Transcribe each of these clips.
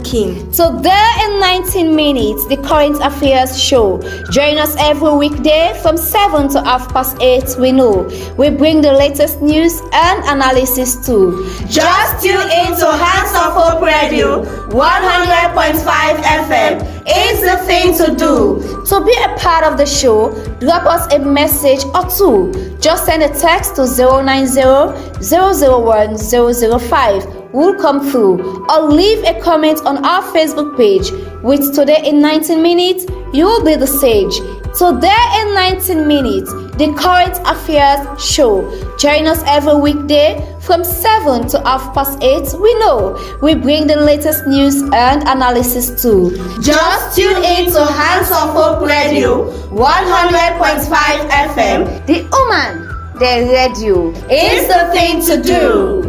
cooking. Today in 19 minutes, the current affairs show. Join us every weekday from 7 to 8:30. We know we bring the latest news and analysis too. Just tune in to Hands of Hope Radio 100.5 FM. It's the thing to do. To be a part of the show, drop us a message or two. Just send a text to 090-001-005. We'll come through, or leave a comment on our Facebook page. With Today in 19 minutes, you'll be the sage. Today in 19 minutes, the current affairs show. Join us every weekday from 7 to 8:30. We know we bring the latest news and analysis too. Just tune in to Hands of Hope Radio 100.5 FM. The woman, the radio. It's the thing to do.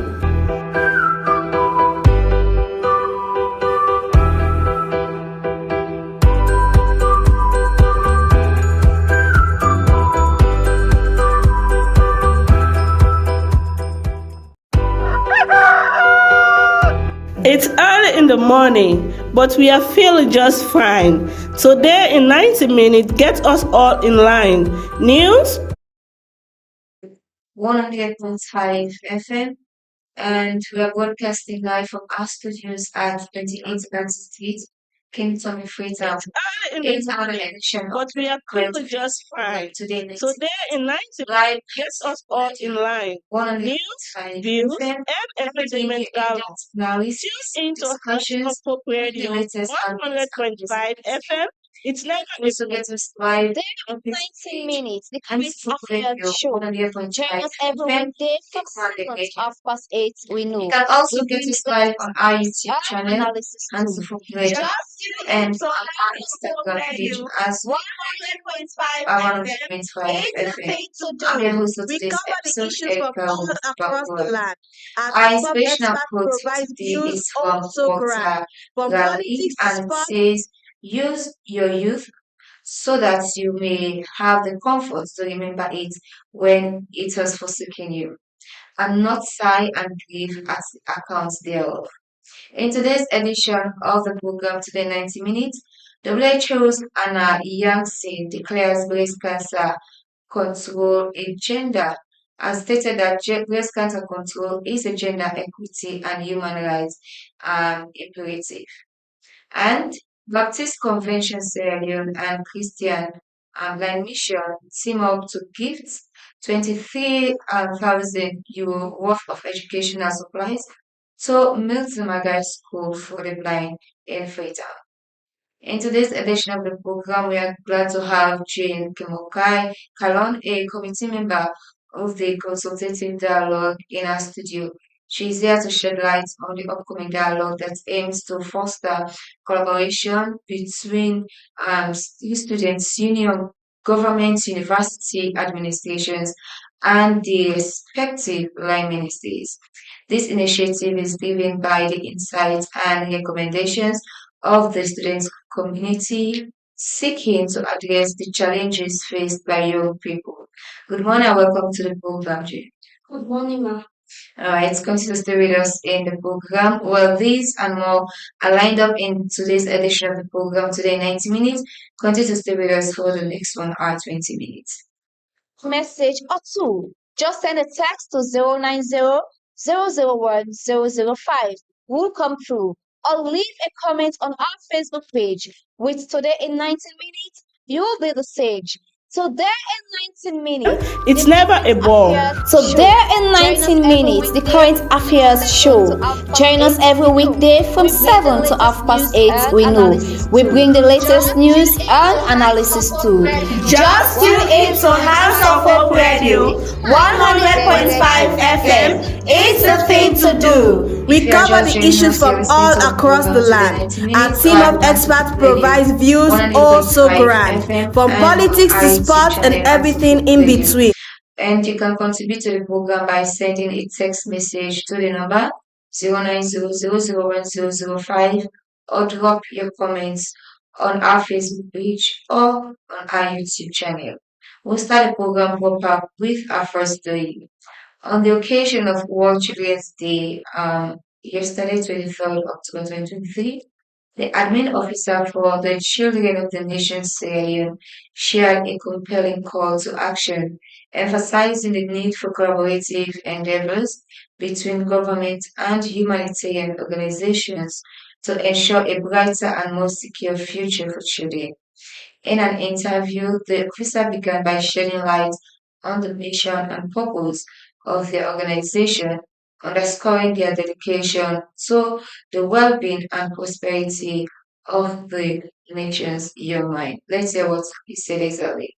It's early in the morning, but we are feeling just fine. Today in 90 minutes, get us all in line. News? 100.5 FM, and we are broadcasting live from our studios at 28 Banks Street, Kingston, Freetown. It's early in the morning, but we are feeling just fine. Today in 90 minutes, get us all in line. News, views, and entertainment gallery. Tune into Hands of Hope Radio 100.5 FM. It's never Also get us live Today in 19 minutes, the current affairs show. Join us every weekday from 7 to 8:30. We know. You can also get us live on our YouTube channel, HandsofHope Radio, and on our Instagram page as 100.5 FM. I'm your host of today's episode, Erica Bakula. Our inspirational quote today is from Dr. Gali, and it says, "Use your youth so that you may have the comfort to remember it when it has forsaken you, and not sigh and grieve at the account thereof." In today's edition of the program, Today 90 Minutes, WHO's Anna Yang declares breast cancer control a gender, and stated that breast cancer control is a gender equity and human rights imperative. And Baptist Convention Sierra Leone and Christian Blind Mission team up to gift 23,000 euro worth of educational supplies to Milton Magai School for the Blind in Freetown. In today's edition of the program, we are glad to have Jane Kemokai Kalon, a committee member of the Consultative Dialogue, in our studio. She is here to shed light on the upcoming dialogue that aims to foster collaboration between students' union, government, university administrations, and the respective line ministries. This initiative is driven by the insights and recommendations of the student community seeking to address the challenges faced by young people. Good morning and welcome to the program, Jane. Good morning, ma'am. All right, continue to stay with us in the program. Well, these and more are lined up in today's edition of the program, Today 90 Minutes. Continue to stay with us for the next 1 hour, 20 minutes. Message or two. Just send a text to 090-001-005. We'll come through, or leave a comment on our Facebook page. With Today in 19 minutes, you'll be the sage. Today in 19 minutes, It's never a bore. Today in 19 minutes, the current affairs show. Join us every weekday from 7 to 8:30. We know we bring the latest news and analysis too. Just tune in to Hands of Hope Radio 100.5 FM. It's the thing to do. We cover the issues from all across the land. Our team of experts provides views also grand, from politics to sports and everything in between. And you can contribute to the program by sending a text message to the number 090-001-005, or drop your comments on our Facebook page or on our YouTube channel. We'll start the program proper with our first story. On the occasion of World Children's Day, yesterday, 23rd October 2023, The admin officer for the Children of the Nation Sierra Leone shared a compelling call to action, emphasizing the need for collaborative endeavors between government and humanitarian organizations to ensure a brighter and more secure future for children. In an interview, the officer began by shedding light on the mission and purpose of the organization, underscoring their dedication to the well being and prosperity of the nation's young mind. Let's hear what he said exactly.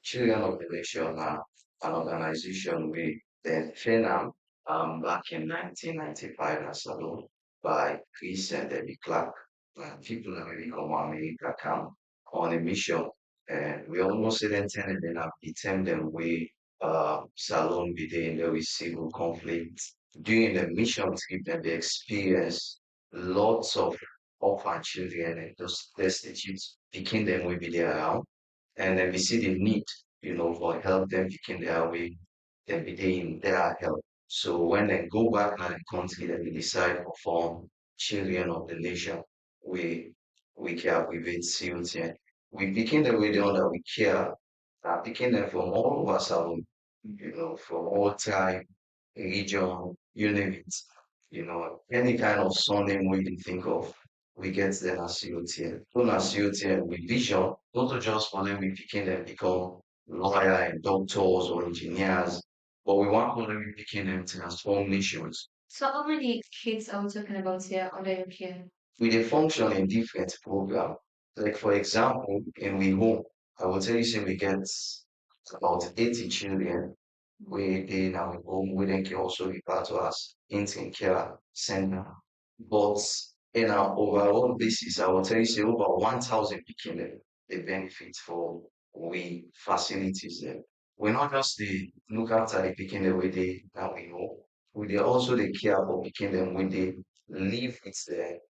Children of the Nation are an organization with the FENAM back in 1995 as alone by Chris and Debbie Clark. People have become America come on a mission. And we almost didn't and have determined them we Salon within the civil conflict. During the mission trip that they experienced lots of orphan children and those destitute picking them will be there around and then we see the need, for help them picking their way, then we they in their help. So when they go back to the country, then we decide to form children of the nation. We we care with it children. We begin the way down that we care, picking them from all over Salon, from all time, religion, you name it. Any kind of surname we can think of, we get them as COTL. Soon as COTL with vision, not just for them we picking them become lawyer and doctors or engineers, but we want for them we picking them transform nations. So, how many kids are we talking about here under your care? We dey function in different program. Like for example, in we home, I will tell you say we get about 80 children we dey in our home, we then can also refer to as infant care center. But in our overall basis, I will tell you say over 1,000 pikin dem dey benefit for we facilities dem. We not just dey look after the pikin dem wey dey now we know, we dey also dey care for pikin dem wey dey live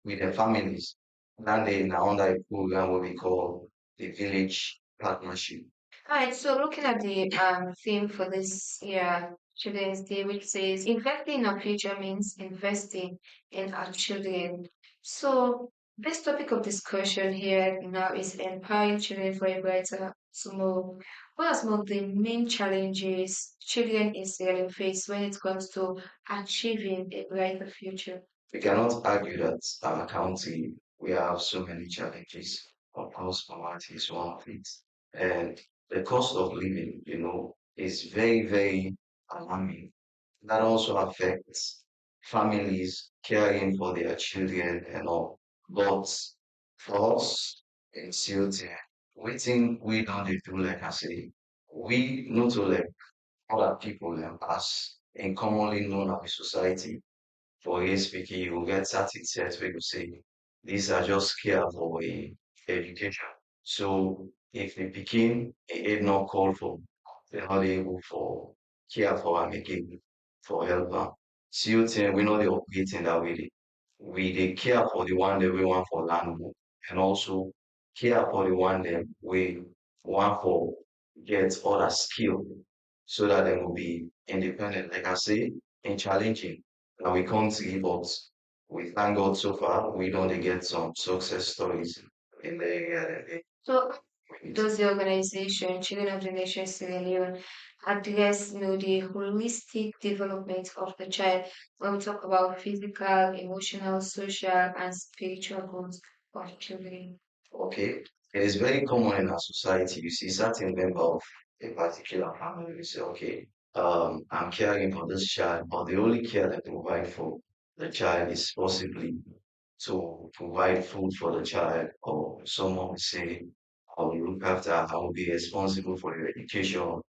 with their families. That day na under a program wey we call the Village Partnership. All right, so looking at the theme for this year, Children's Day, which says investing in our future means investing in our children. So this topic of discussion here now is empowering children for a brighter tomorrow. What are some of the main challenges children in Sierra Leone face when it comes to achieving a brighter future? We cannot argue that our country, we have so many challenges. Of course, poverty is one of it. And the cost of living, is very, very alarming. That also affects families caring for their children and all. But for us in COT, waiting we don't dey do like I say, we not to like other people as in commonly known as a society for a speaking, you will get certificates where you say these are just care for education. So if they became a not called for, they're not able for care for am again, for help am. COTN, we know they operate in that way. We they care for the one that we want for land and also care for the one that we want for get other skill so that they will be independent. Like I say, and challenging. Now we can't give up. We thank God so far. We don't get some success stories in the area that So they does the organization Children of the Nation Sierra Leone address the holistic development of the child when we talk about physical, emotional, social, and spiritual growth of children? Okay. It is very common in our society. You see certain member of a particular family, we say, okay, I'm caring for this child, but the only care that they provide for the child is possibly to provide food for the child, or someone will say, I will look after, I will be responsible for your education, or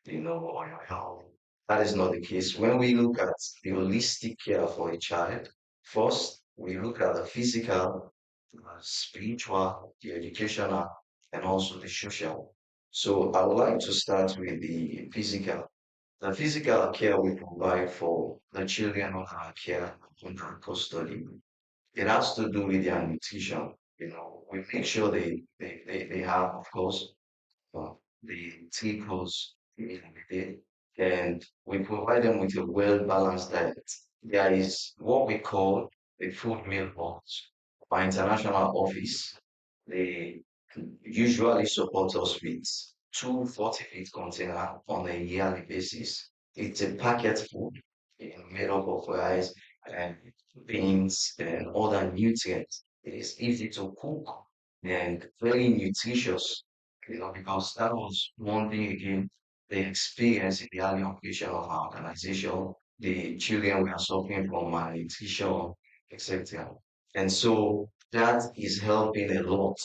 your health. That is not the case. When we look at the holistic care for a child, first we look at the physical, spiritual, the educational, and also the social. So I would like to start with the physical. The physical care we provide for the children on our care, on our custody, it has to do with their nutrition. We make sure they have, of course, the three course meal a day, and we provide them with a well balanced diet. There is what we call the food meal box. My international office, they usually support us with 240 feet container on a yearly basis. It's a packet food made up of rice and beans and other nutrients. It is easy to cook and very nutritious, because that was one thing again, the experience in the early operation of our organization, the children were suffering from malnutrition, etc. And so that is helping a lot.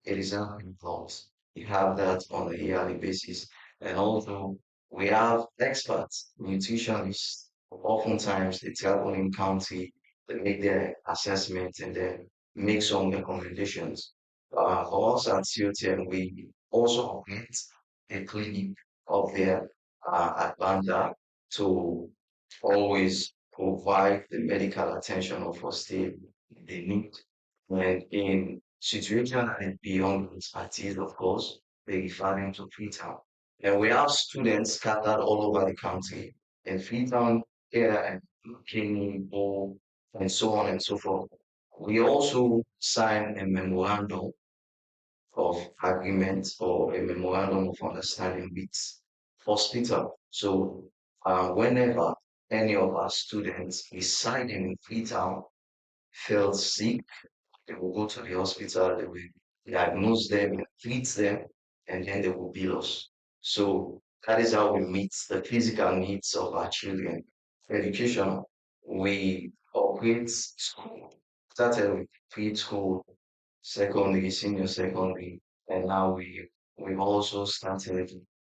It is helping a lot. We have that on a yearly basis. And also, we have experts, nutritionists. Oftentimes, they travel in county, they make their assessments and then make some recommendations. For us at COTM, we also operate a clinic up there at Banda to always provide the medical attention of first aid they need. And in situations and beyond expertise, of course, they refer them to Freetown. And we have students scattered all over the country in Freetown, here and Kenya, Bo, and so on and so forth. We also sign a memorandum of agreement or a memorandum of understanding with hospital. So whenever any of our students residing in Freetown feel sick, they will go to the hospital, they will diagnose them, treat them, and then they will bill us. So that is how we meet the physical needs of our children. Education, we operate school, started with preschool, secondary, senior secondary, and now we've also started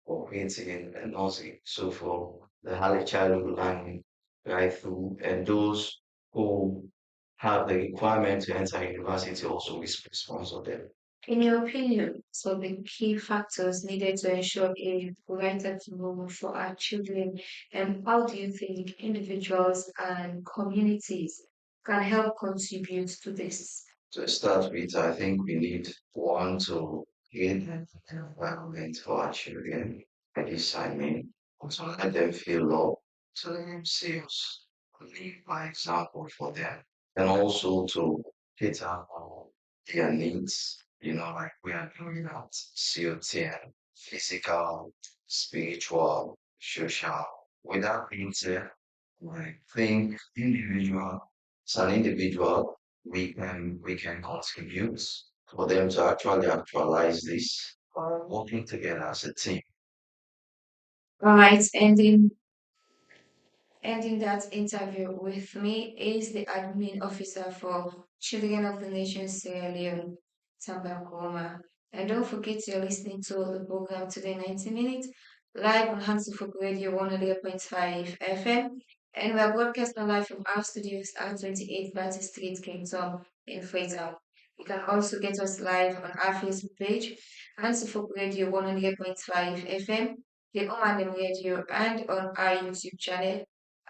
operating a nursery. So for the early childhood learning right through, and those who have the requirement to enter university also we sponsor them. In your opinion, so the key factors needed to ensure a brighter tomorrow for our children, and how do you think individuals and communities can help contribute to this? To start with, I think we need one to create an environment for our children. That is, I mean, to let them feel loved, to let them see us, lead by example for them, and also to cater on their needs, like we are doing at COTN, physical, spiritual, social. With that being said, I think as an individual, we can contribute for them to actually actualize this by working together as a team. All right, ending that interview with me is the admin officer for Children of the Nation Sierra Leone, Tambakoma. And don't forget you're listening to the program today, 90 minutes, live on HandsofHope Radio 100.5 FM. And we are broadcasting live from our studios at 28 Batty Street, Kingston, in Freetown. You can also get us live on our Facebook page, HandsofHope Radio 100.5 FM, the Omanim Radio, and on our YouTube channel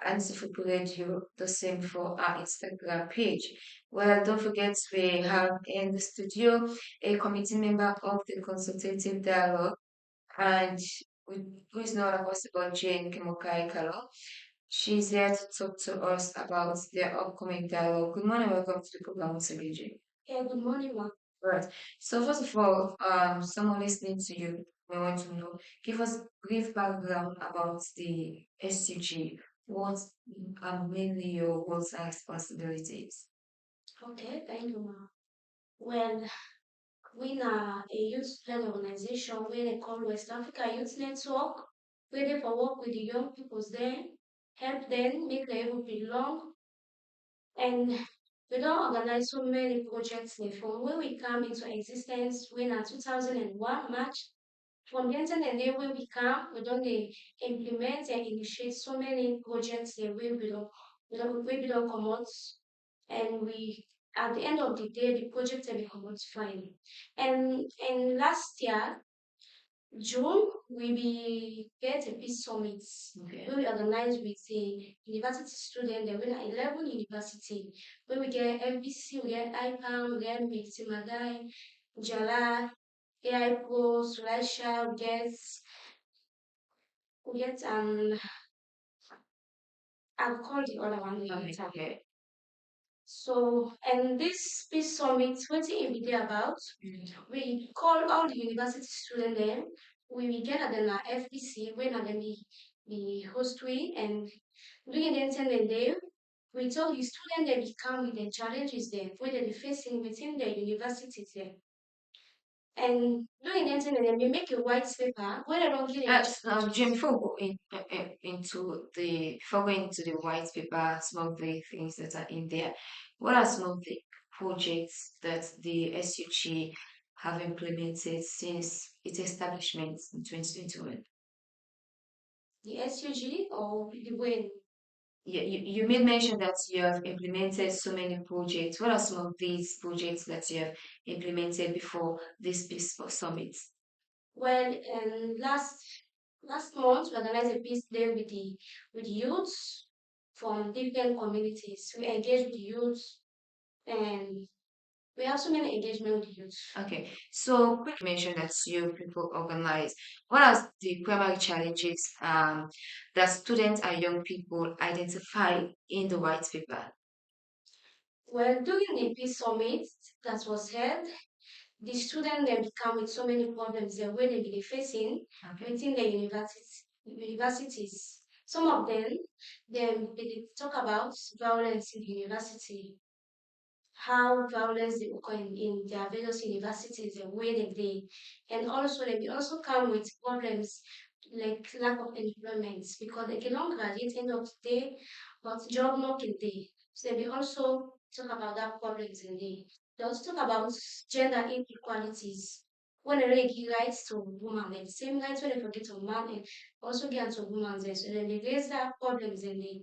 and Sifuku Radio, the same for our Instagram page. Well, don't forget we have in the studio a committee member of the consultative dialogue and who is not a possible Jane Kemokai Kalo. She's here to talk to us about their upcoming dialogue. Good morning, welcome to the program once again, Jane. Yeah, good morning, ma. Right. So first of all, someone listening to you, we want to know, give us brief background about the SUG. What are mainly your roles and responsibilities? Okay, thank you, ma. Well, we are a youth-led organization where they call West Africa Youth Network, where they for work with the young people there, help them make them able belong, and we don't organize so many projects there. From when we come into existence, when in 2001 March, from the internet day where we come, we don't implement and initiate so many projects there where we don't come out, and we at the end of the day the project will come out fine. And last year June, we be get a peace summit. Okay. Where we organize with a university student, then we are 11 university. Where we get FBC, we get IPAM, we get Mixtimagai, Jala, AIPO, Sulaisha, we get I'll call the other one later. Okay. So, and this peace summit, what it be there about? We call all the university students then. We get at the FPC when at the host we and doing the internet there. We tell the students they become with the challenges there, where they're facing within the universities there. And doing the internet, then we make a white paper where they don't get any Jim, before we go before going into the white paper, some of the things that are in there, what are some of the projects that the SUG have implemented since its establishment in 2021? the SUG or the WIN. Yeah, you made mention that you have implemented so many projects. What are some of these projects that you have implemented before this Peace Summit? Well, last month we organized a peace day with youths from different communities. We engage with youth and we have so many engagement with youth. Okay, so quick mention that you people organize. What are the primary challenges that students and young people identify in the white paper? Well, during the peace summit that was held, the students then become with so many problems that where they be facing Okay. within the universities. Some of them they talk about violence in the university, how violence they occur in their various universities and where they and also they will also come with problems like lack of employment because they cannot graduate end of the day, but job not in day. So they will also talk about that problems in day. They also talk about gender inequalities. When they really give rights to women, like the same rights when they forget to man and also get to women there. So then they raise that problems in day.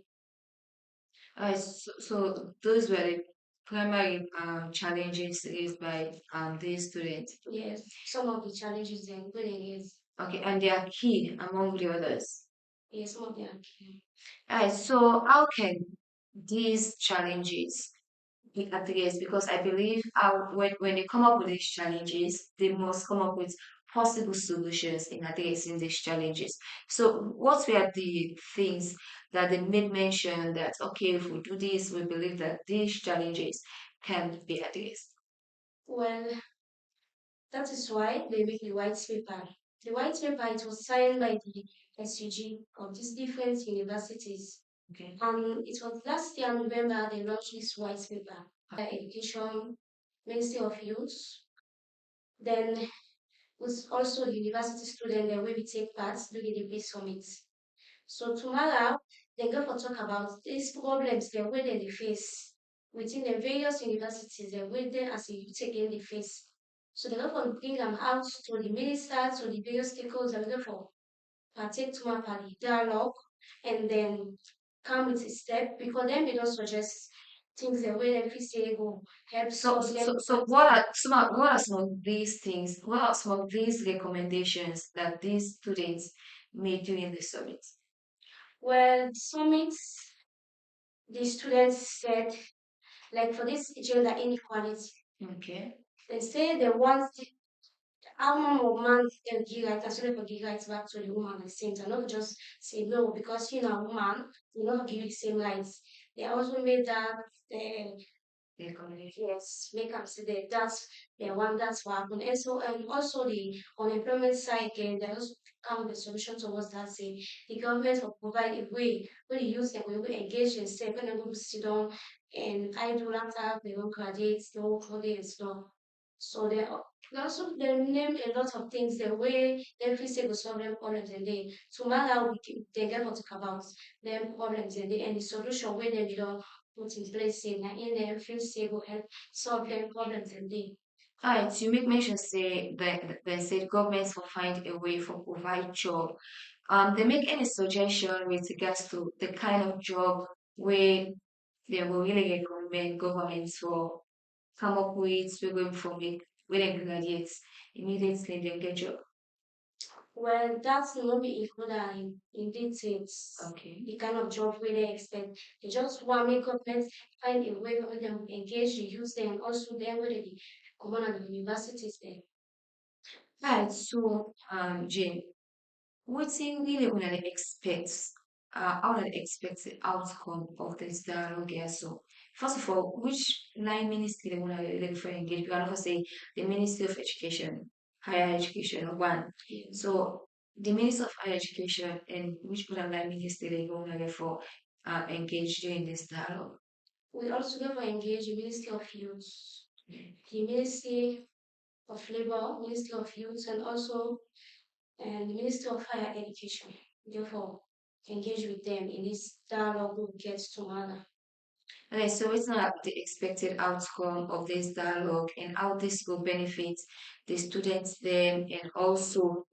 So those were the primary challenges faced by these students. Yes, some of the challenges then when it is. Okay, and they are key among the others. Yes, some of them are key. Alright, so how can these challenges be addressed? Because I believe when they come up with these challenges, they must come up with possible solutions in addressing these challenges. So, what were the things that they made mention that, okay, if we do this, we believe that these challenges can be addressed? Well, that is why they make the white paper. The white paper it was signed by the SUG of these different universities. Okay. And it was last year November they launched this white paper. Education, Ministry of Youth, then was also the university student that will be take part during the base summit. So tomorrow they go for talk about these problems that where they face within the various universities that where they as a youth again they face. So they go for bring them out to the minister, to the various stakeholders, and go for partake to my party dialogue and then come with a step because then they don't suggest things that way every say go help solve them. So what are some of these things? What are some of these recommendations that these students made during the summit? Well, summits the students said like for this gender inequality, Okay. they say they want how many of man can give rights and sorry for give rights back to the woman at the same time, not just say no because you know woman, they not give you the same rights. They also made that Recommendation. yes, make am say that that's the one that's what happened. And also the unemployment side again, they also come with a solution towards that say the government will provide a way where the youth can will engage in step when they go to sit down and I do after they will graduate, they will coding and stuff. So they also they name a lot of things the way they feel say go solve them problems and tomorrow they get to talk about them problems and the solution where they don't put in place in them feel say go help solve them problems and Alright, you make mention say that they said governments will find a way for provide job. They make any suggestion with regards to the kind of job where they will really recommend governments for come up with we're going for make when they graduate immediately they get job. well, that's not be included in details. Okay. The kind of job where they expect. They just want make government find a way where them engage the youth there and also them where they come on at the universities there. Right, so Jane, what's in really when I expect I would expect the outcome of this dialogue here so First of all, which line ministry they want to look for engage? We can also say the Ministry of Education, Higher Education, one. So the Ministry of Higher Education and which other line ministry they want to look for engage during this dialogue? We also therefore engage the Ministry of Youth, the Ministry of Labour, Ministry of Youth, and also the Ministry of Higher Education. Therefore, engage with them in this dialogue we get tomorrow. Okay, so it's not the expected outcome of this dialogue and how this will benefit the students then and also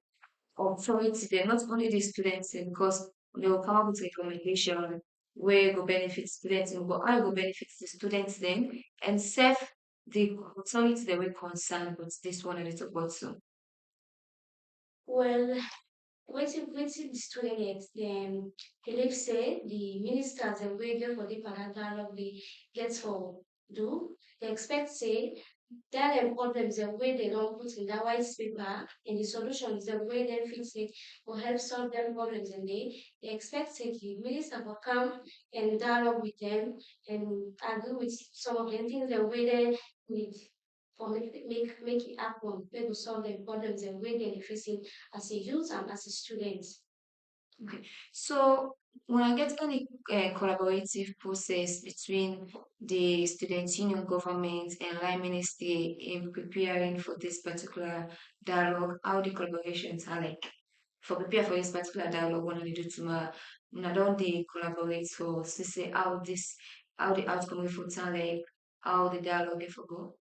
authority then, not only the students then, because they will come up with recommendation where it will benefit students and but how it will benefit the students then and serve the authority that we're concerned with this one a little bit so. Well, wetin the students believe say the ministers and wey dey for the panel dialogue dey get for do, they expect say that problems dem wey they don put in that white paper and the solutions dem wey dem fit say will help solve them problems and they expect say the minister go come and dialogue with them and agree with some of the things dem wey dem need for make it happen wey go solve them problems and wey dem dey facing as a youth and as a student. Okay, so when I get any collaborative process between the student union government and line ministry in preparing for this particular dialogue, how the collaborations are like for prepare for this particular dialogue, what I do tomorrow, when I don't they collaborate for to say how the outcome will for like how the dialogue will go.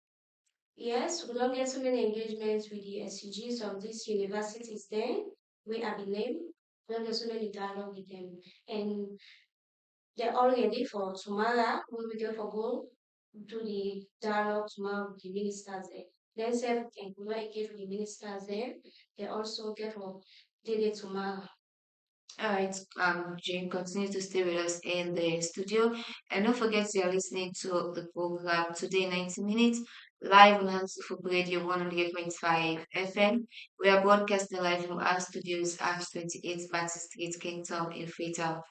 Yes, we don't get so many engagements with the SUGs of these universities then. We have been named. We don't get so many dialogue with them. And they're all ready for tomorrow. We will get for go do the dialogue tomorrow with the ministers there. Then self and we will engage with the ministers there. They also get for did it tomorrow. All right, Jane, continue to stay with us in the studio. And don't forget you're listening to the program today, 90 minutes, live on HandsofHope Radio 100.5 FM. We are broadcasting live from our studios at 28 Batty Street, Kingstown in Freetown.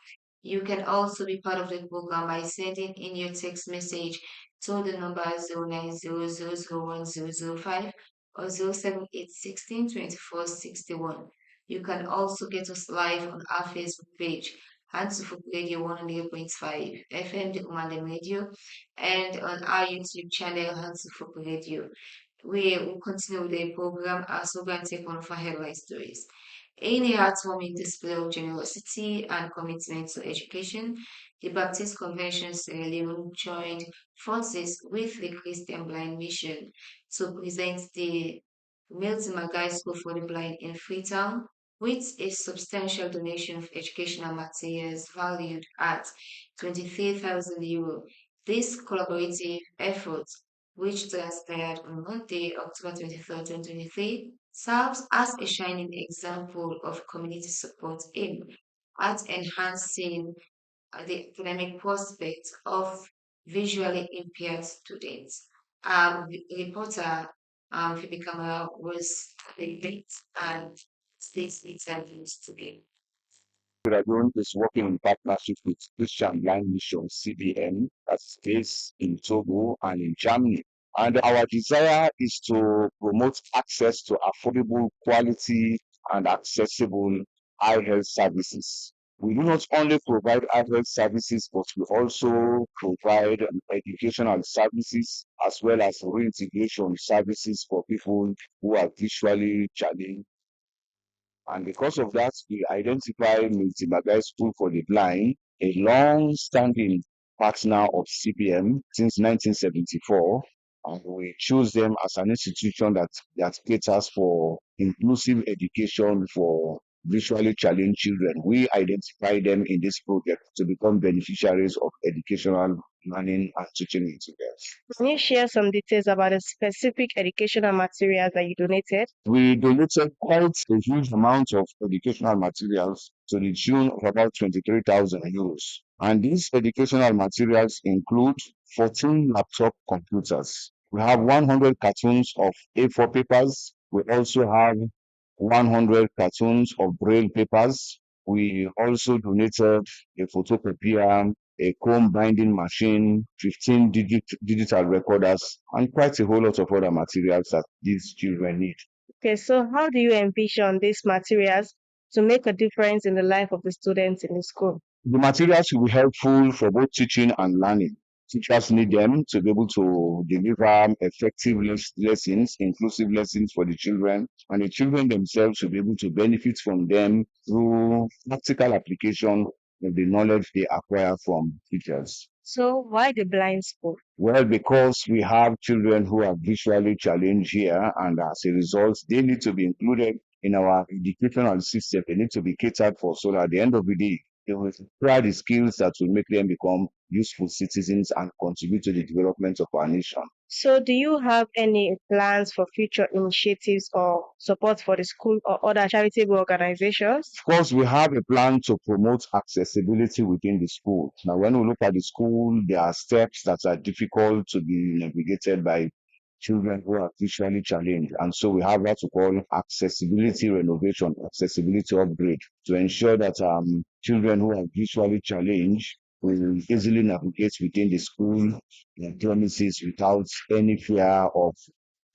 You can also be part of the program by sending in your text message to the number 0900010005 or 078162461. You can also get us live on our Facebook page, HandsofHope Radio 100.5 FM, the Umalem Radio, and on our YouTube channel, HandsofHope Radio. We will continue with the program as we're going to take one of our headline stories. In a heartwarming display of generosity and commitment to education, the Baptist Convention Sierra Leone joined forces with the Christian Blind Mission to present the Milton Magai School for the Blind in Freetown with a substantial donation of educational materials valued at €23,000. This collaborative effort, which transpired on Monday, October 23rd, 2023, serves as a shining example of community support aimed at enhancing the academic prospects of visually impaired students. Reporter Phoebe Kamara was the debate and states its views today. Radon is working in partnership with Christian Blind Mission CBN that's based in Togo and in Germany. And our desire is to promote access to affordable, quality, and accessible eye health services. We do not only provide eye health services, but we also provide educational services as well as reintegration services for people who are visually challenged. And because of that, we identified Multimagai School for the Blind, a long-standing partner of CBM since 1974. And we chose them as an institution that caters for inclusive education for visually challenged children. We identify them in this project to become beneficiaries of educational learning and teaching in together. Can you share some details about the specific educational materials that you donated? We donated quite a huge amount of educational materials to the tune of about €23,000. And these educational materials include 14 laptop computers. We have 100 cartoons of A4 papers. We also have 100 cartoons of braille papers. We also donated a photocopier a comb binding machine, 15 digital recorders, and quite a whole lot of other materials that these children need. Okay, so how do you envision these materials to make a difference in the life of the students in the school? The materials will be helpful for both teaching and learning. Teachers need them to be able to deliver effective lessons, inclusive lessons for the children, and the children themselves will be able to benefit from them through practical application of the knowledge they acquire from teachers. So why the blind school? Well, because we have children who are visually challenged here, and as a result, they need to be included in our educational system. They need to be catered for so that at the end of the day, they will acquire the skills that will make them become useful citizens and contribute to the development of our nation. So do you have any plans for future initiatives or support for the school or other charitable organizations? Of course, we have a plan to promote accessibility within the school. Now, when we look at the school, there are steps that are difficult to be navigated by children who are visually challenged. And so we have what we call accessibility renovation, accessibility upgrade to ensure that children who are visually challenged will easily navigate within the school premises without any fear of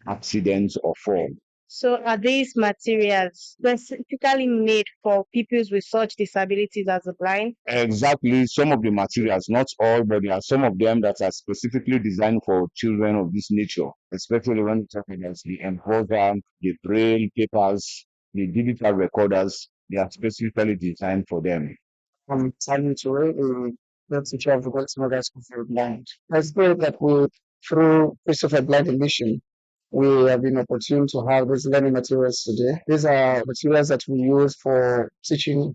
accidents or fall. So are these materials specifically made for pupils with such disabilities as the blind? Exactly, some of the materials, not all, but there are some of them that are specifically designed for children of this nature, especially when you're talking about the embroider, the braille papers, the digital recorders, they are specifically designed for them. Silent Way, the teacher of the God's Mother School for the Blind. I feel that we, through Christopher Blind Mission, we have been opportune to have these learning materials today. These are materials that we use for teaching.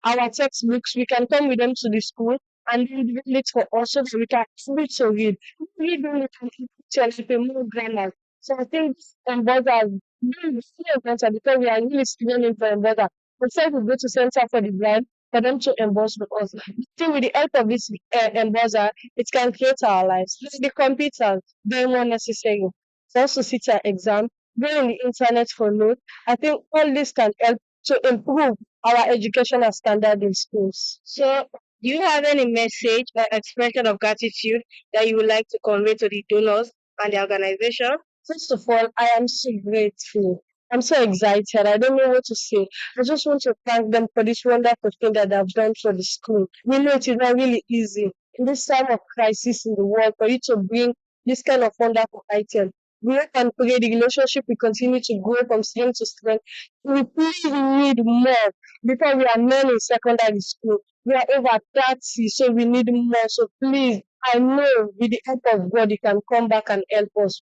Our textbooks, we can come with them to the school and then read it for us so that we can read to read. Read when we can teach a more grammar. So I think embroider really better because we are really learning for embroider. Instead we go to center for the blind for them to emboss with us. I think with the help of this embroider, it can create our lives. The computers, very more necessary. For us to sit an exam, going on the internet for notes. I think all this can help to improve our educational standard in schools. So, do you have any message or expression of gratitude that you would like to convey to the donors and the organization? First of all, I am so grateful. I'm so excited. I don't know what to say. I just want to thank them for this wonderful thing that they've done for the school. We know it is not really easy in this time of crisis in the world for you to bring this kind of wonderful item. We hope and pray the relationship will continue to grow from strength to strength. We please need more because we are men in secondary school. We are over 30, so we need more. So please, I know with the help of God, you can come back and help us.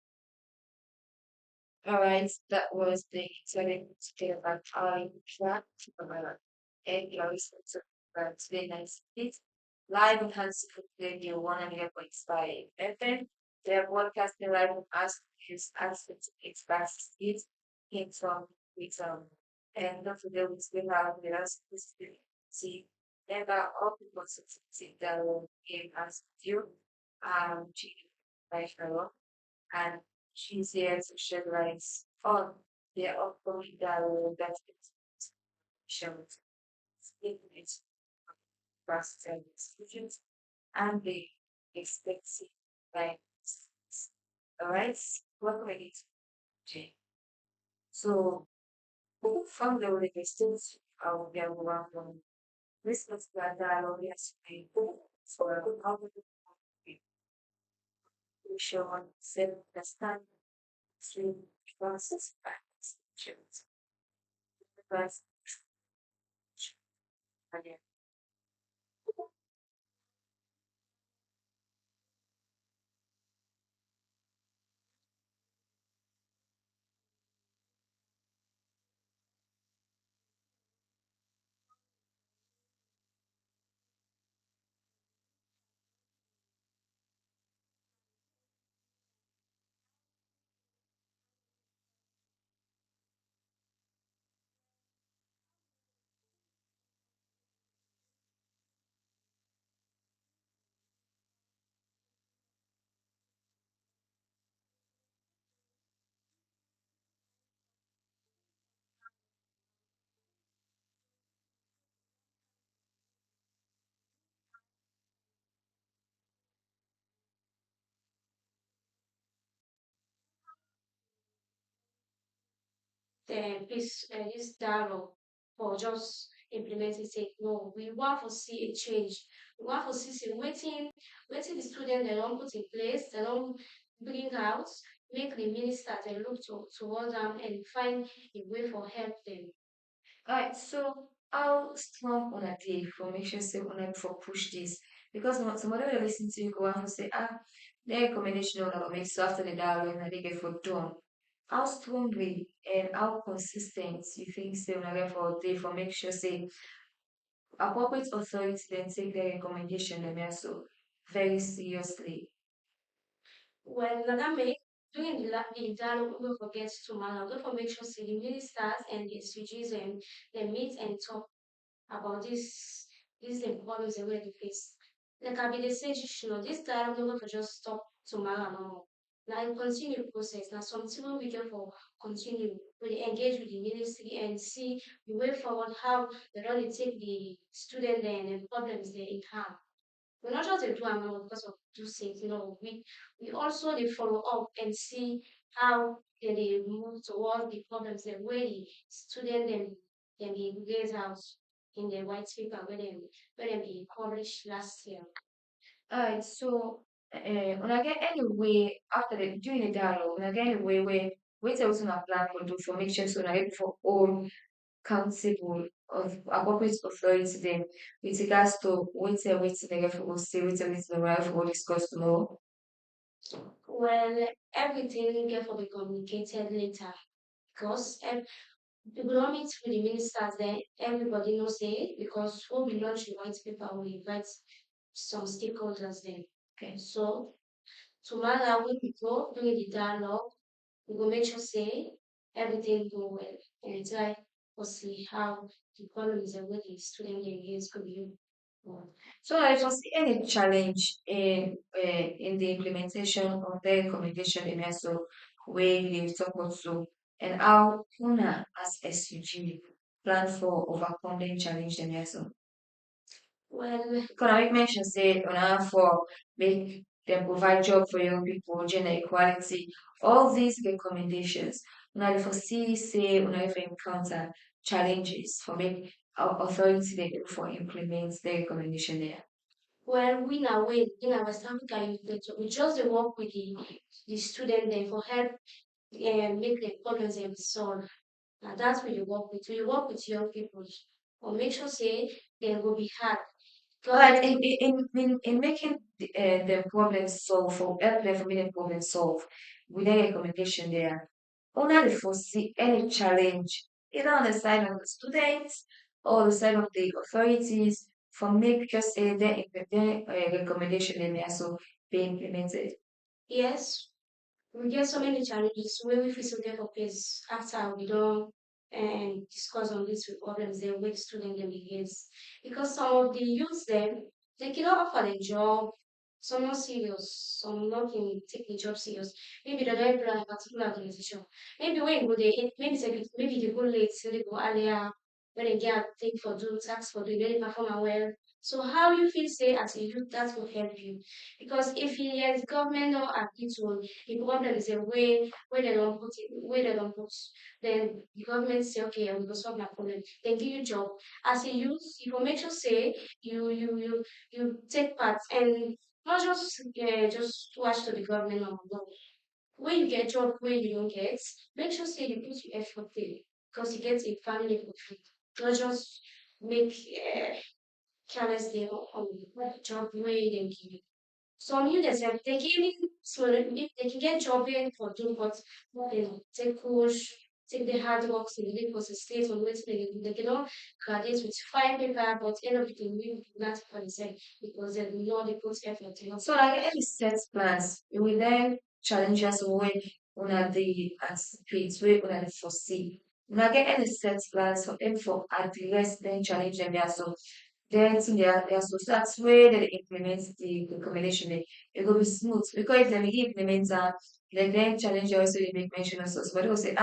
All right, that was the exciting detail about how you track and you are listening to today nice hits live on HandsofHope Radio 100.5 FM. They are broadcasting live on Ask Hits in from with and don't forget we still have the last see never all people to sit down game as with you she by her and she's here to shed light on the upcoming dialogue that is shown statements past and decisions and the expected by all right welcome again Jane. So from the resistance of the one this particular dialogue has been for how to show self understand through process practice choose because again. this dialogue for just implementing say no, we want to see a change. We want to see say waiting the student they don't put in place, they don't bring out, make the minister they look towards them and find a way for help them. Alright, so how strong on a day for make sure say on for push this? Because somebody will listen to you go and say, the recommendation on make so after the dialogue and they get for done. How strongly and how consistent you think say on a for day for make sure say appropriate authority then take their recommendation and also very seriously. Well, Nagame, during the dialogue, we don't forget to man, don't forget make sure say the ministers and the SUGs and they meet and talk about this problems they already face. Like I be the sage, you know, this dialogue never for just stop tomorrow no. Now it continue process. Now something we get for continue. We engage with the ministry and see the way forward how they really take the student there and the problems they in hand. We're not just a do amount because of two things, you know, we also they follow up and see how they move towards the problems that where the student then be raised out in the white paper where they be published last year. Alright, so when I get any way after the during the dialogue, when I get any way where wait else on a plan for do for make sure so that for all countable of appropriate authority then with regards to wait the referee will say wait the referee will discuss tomorrow. Well, everything get for be communicated later because we will not meet with the ministers then everybody knows it because when we launch the white paper we invite some stakeholders then. Okay. So tomorrow when we go during the dialogue, we will make sure say everything go well and try to see how the problems and what the student is could be. So I don't see any challenge in the implementation of the recommendation in ESO where you talk about so and how Kuna as SUG plan for overcoming challenge in ESO. Well, Economic mention say on for make them provide job for young people, gender equality, all these recommendations. Now for see say when I encounter challenges for make our authority they look for implement the recommendation there. well, we now wait in our West Africa Youth Network, we just dey work with the student there for help make the problems dem solve. Na that we dey work with. We work with young people or make sure say dem go be hard. But in making the problem solve or help them for making the problem solve with any recommendation there, only they foresee any challenge either on the side of the students or the side of the authorities for make just their recommendation they may also be implemented. Yes, we get so many challenges wey we fit still get for face after we don discuss on dis problems dem wey student dem dey get. Because some of the youths dem they cannot offer dem job, some not serious, some not in take the job serious. Maybe they don employ a particular organization. Maybe when you go there, maybe they go late, say they go earlier, when they get take for do tax for do, they perform am well. So how you feel say as a youth that will help you? Because if the government no agree to the problem is a way where they don't put it, where they don't put, then the government say, okay, we go solve that problem. They give you job. As a youth, you will make sure say you take part and not just watch to the government or no. When you get job where you don't get, make sure say you put your effort there because you get a family for free. Not just make careless day on job where they give you. Some youths dem they can even so they can get job here for doing but you know take push, take the hard work to really concentrate on wetin dem dey do. They cannot graduate with fine paper but end of the day wey not for themselves because dem no dey put effort you know. So like any set plans, you will then challenge us when una the anticipate, where una dey foresee. Una get any set plans for them for address then challenge them there so then in their so that's where they implement the recommendation it will be smooth because if they implement that then challenge you also they make mention of so but they will say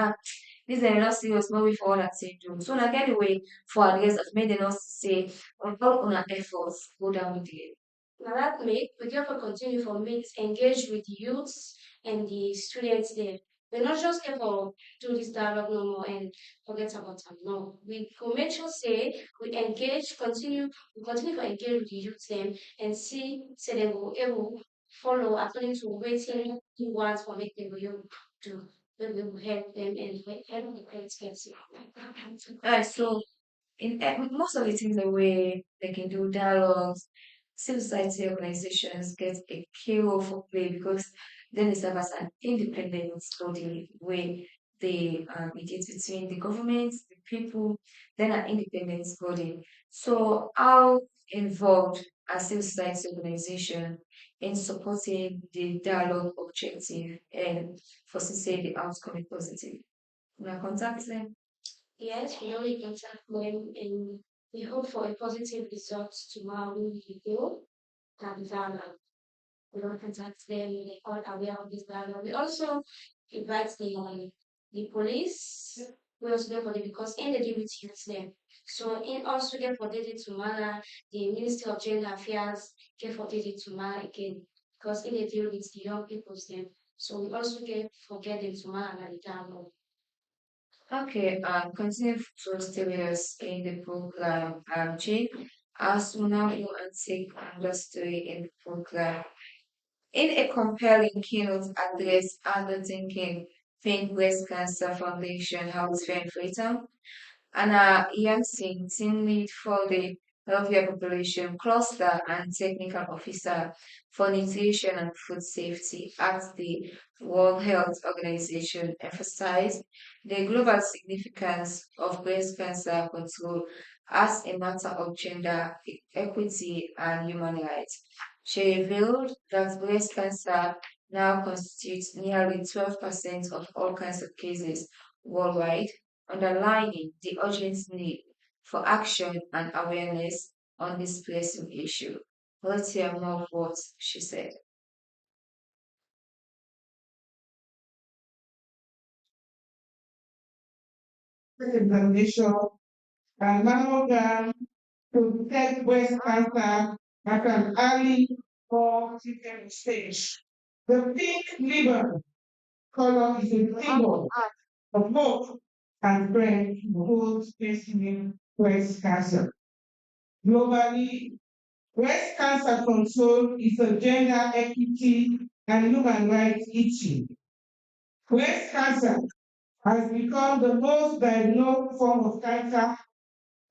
this is not serious no way for all that same do. So now get the way for address of made them not say on all on our efforts go down with it. Na that make we therefore continue for mates engage with the youths and the students there. We're not just here for do this dialogue no more and forget about them. No. We will make sure say we engage, we continue to engage with the youth them and see say they will able follow according to waiting you want for make them will do. Then we will help them and help the parents get sick. Alright, so in most of the things the way they can do dialogues, civil society organizations get a key role for play because then they serve as an independent body where they mediate between the government, the people, then an independent body. So how involved are civil society organization in supporting the dialogue objective and for to say the outcome is positive? When I contact them. Yes, we only contact them and we hope for a positive result tomorrow when we go and we don't contact them, they are aware of this dialogue. We also invite the police, we also get for them because in the duty with them. So in also get for them tomorrow, the Ministry of Gender Affairs get for them tomorrow again because in the deal with the young people them. So we also get for get them tomorrow and the dialogue. Okay, continue to stay with us in the program, Jane. As we now go and take another story in the program. In a compelling keynote address, undertaking Think Breast Cancer Foundation Healthcare and Freedom, Anna Yancey, team lead for the Healthier Population Cluster and Technical Officer for Nutrition and Food Safety at the World Health Organization, emphasized the global significance of breast cancer control as a matter of gender equity and human rights. She revealed that breast cancer now constitutes nearly 12% of all cancer cases worldwide, underlining the urgent need for action and awareness on this pressing issue. Let's hear more of what she said. Examination and mammogram to detect breast cancer at an early or treatment stage. The pink ribbon color is a symbol of hope and strength for those facing breast cancer. Globally, breast cancer control is a gender equity and human rights issue. Breast cancer has become the most diagnosed form of cancer,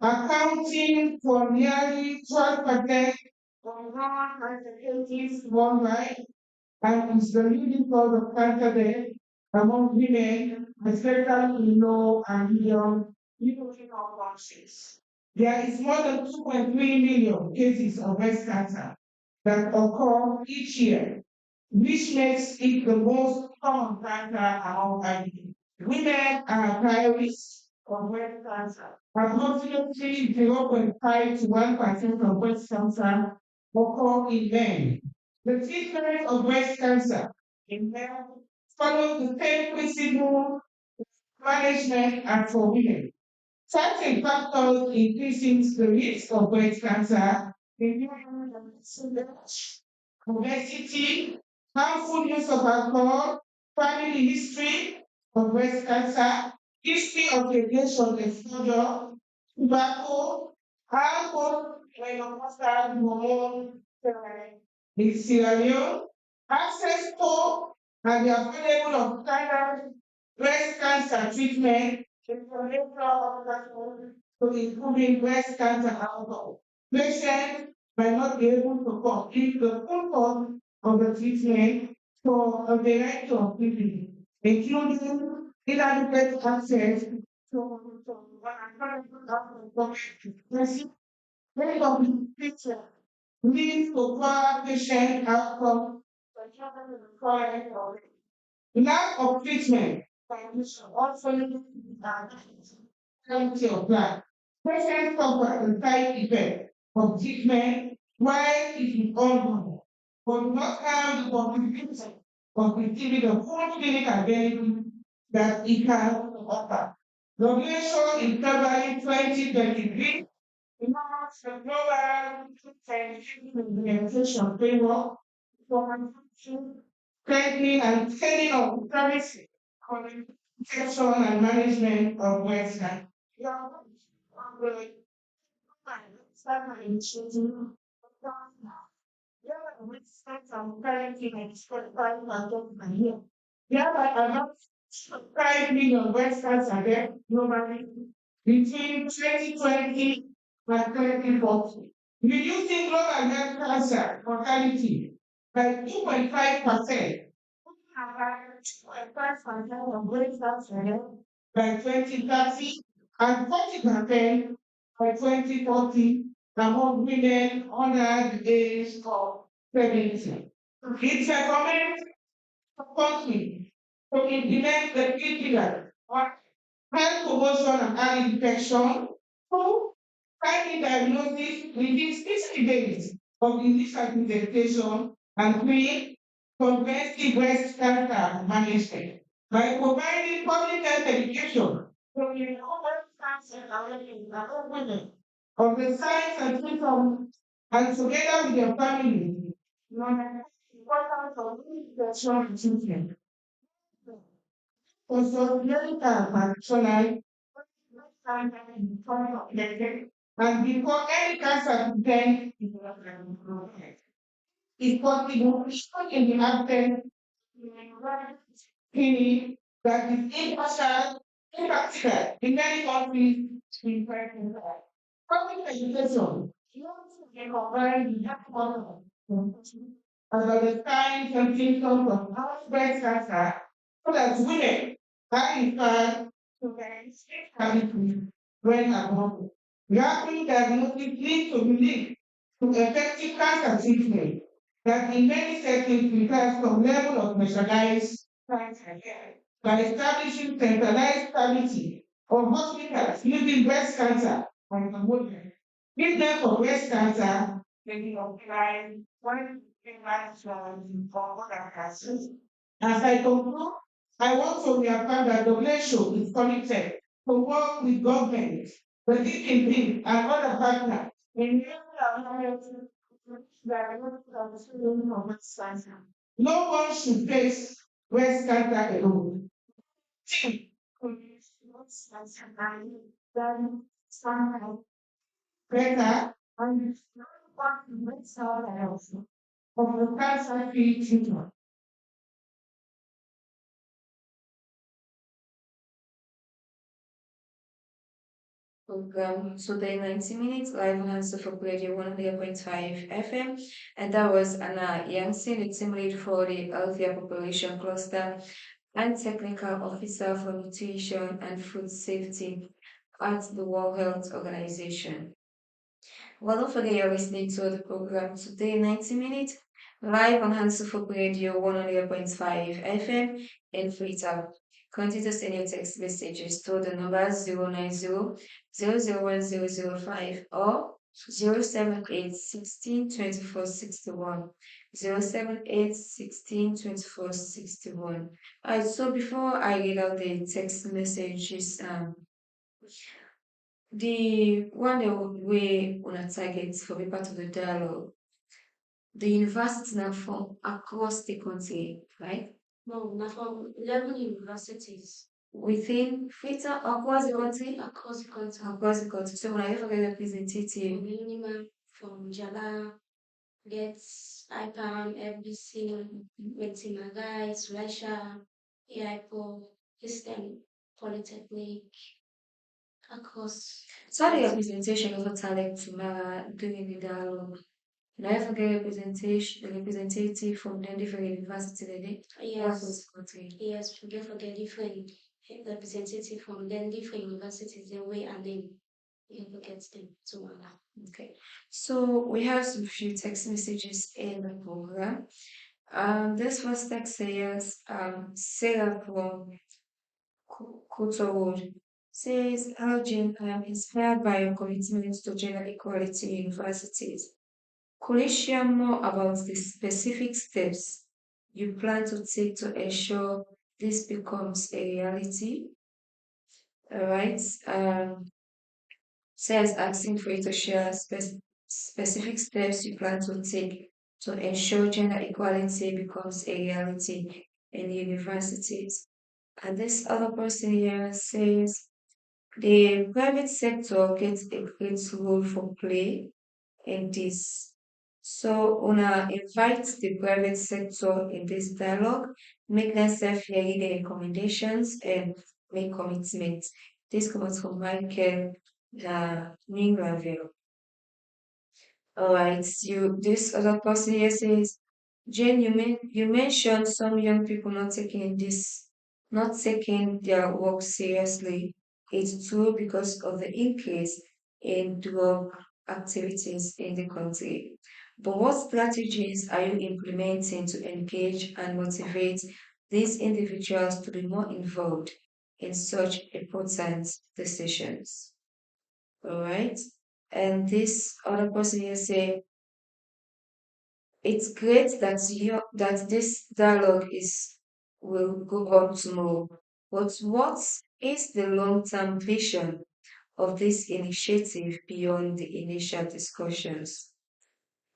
accounting for nearly 12% of all cancer cases worldwide, and is the leading cause of cancer death among women, especially in low and middle-income countries. There is more than 2.3 million cases of breast cancer that occur each year, which makes it the most common cancer among women. Women are high risk of breast cancer. Approximately 0.5 to 1% of breast cancer occur in men. The treatment of breast cancer in men follows the same principle management as for women. Certain factors increasing the risk of breast cancer include obesity, harmful use of alcohol, family history of breast cancer, history of radiation exposure, tobacco, alcohol, menopausal hormone therapy in Sierra Leone, access to and the available of standard breast cancer treatment to improving breast cancer outcome. Patients might not be able to complete the full course of the treatment for a variety of reasons, including inadequate access to many of the treatment leads to poor patient outcome for children with chronic illness. Lack of treatment condition also leads to quality of life. Patients suffer the side effect of treatment while it is ongoing, but do not have the complication of receiving the full clinical benefit that it can offer. WHO in February 2023 announced the global scientific implementation framework for strengthening and scaling of privacy Protection and management of wetlands. Yeah, but about 5 million websites are there globally between 2020 and 2040, reducing global health cancer mortality by 2.5%. Of breast cancer by 2030 and 40% by 2040 among women under the age of 70. It's a comment country to implement the key pillar on health promotion and early detection. Two, timely diagnosis within 60 days of initial presentation. And three, comprehensive breast cancer management by providing public health education to the cancer and women of the signs and symptoms and together with your family. Importance of detection treatment. Consolidating functional and before any cancer presents is possible in the absence clinic that is impartial, impractical in many countries in present. Public education can combine the outcome about the signs and symptoms of breast cancer so that women are referred to very specifically when above. Rapid diagnosis needs to be linked to effective cancer treatment that in many settings requires some level of specialized cancer care by establishing centralized quality of hospitals using breast cancer as a model. Treatment for breast cancer can be applied when management for other cancers. As I conclude, I want to reaffirm that WHO is committed to work with government, the DPP, and other partners in no one should face breast cancer alone. Better and of the cancer treatment. Program today 90 minutes live on HandsofHope Radio 100.5 FM, and that was Anna Yansin, the team lead for the Healthier Population Cluster and Technical Officer for Nutrition and Food Safety at the World Health Organization. Well, don't forget you're listening to the program today 90 minutes live on HandsofHope Radio 100.5 FM in Freetown. Continue to send your text messages to the number 090 or 078 16 24 61. 078 16 24 61. Alright, so before I read out the text messages, the one that we on a target for be part of the dialogue, the universities now from across the country, right? No, not from 11 universities Within Freetown, across the country, across the country. across the country. So when I ever get representative, Minimum from Jala, gets IPAM, FBC, Metimagai, Sulasha, AIPO, Eastern Polytechnic, across. so the representation of a talent during the dialogue. And I ever get representation, the representative from the different universities across the country. Yes, we get forget different representative from then different universities the way and then you forget them to Mala. Okay, so we have some few text messages in the program. This first text says, Sarah from Koto Road says, "Hello, Jane, I am inspired by your commitment to gender equality in universities. Could you share more about the specific steps you plan to take to ensure this becomes a reality?" All right. Says asking for you to share specific steps you plan to take to ensure gender equality becomes a reality in universities. And this other person here says the private sector gets a great role for play in this. So una invite the private sector in this dialogue, make them self-hear their recommendations and make commitments. This comes from Michael Mingraville. All right, this other person here says, Jane, you mentioned some young people not taking their work seriously. It's true because of the increase in drug activities in the country. But what strategies are you implementing to engage and motivate these individuals to be more involved in such important decisions? All right. And this other person here say, it's great that this dialogue is will go on tomorrow. But what is the long-term vision of this initiative beyond the initial discussions?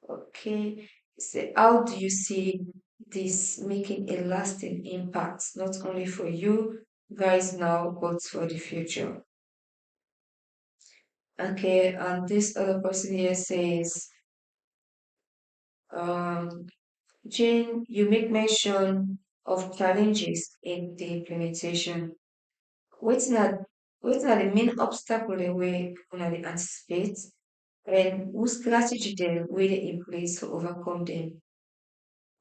Okay. So how do you see this making a lasting impact, not only for you guys now, but for the future? Okay, and this other person here says, um, Jane, you make mention of challenges in the implementation. What's not what's not the main obstacle the way una dey anticipate and whose strategy then will they in place to overcome them?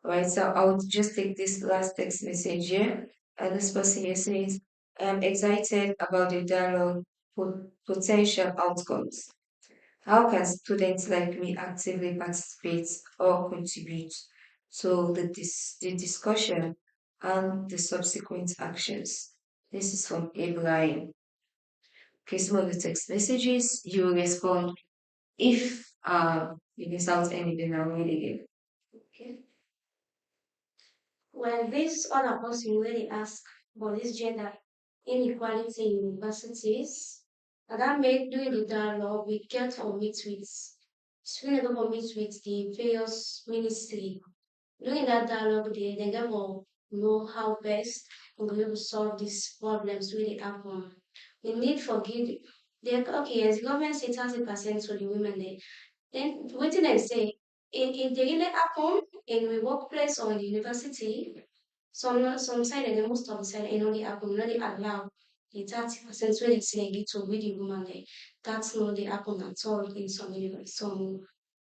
Right, so I would just take this last text message here. And this person here says, I'm excited about the dialogue potential outcomes. How can students like me actively participate or contribute to the discussion and the subsequent actions? This is from Abraham. Okay, some of the text messages, you will respond if you miss out anything, I'll read again. Okay. Well, this other person really ask about this gender inequality in universities. And that made during the dialogue we get to meet with we never meet with the various ministry. During that dialogue they get to know how best we will be able to solve these problems really happen. The need for give okay, yes, the government say 30% to the women there. Then what did I say? In the really happen in the workplace or in the university, some side and most of the side it only happen, not they allow the 30% where they say get to with the woman there. That's not the happen at all in some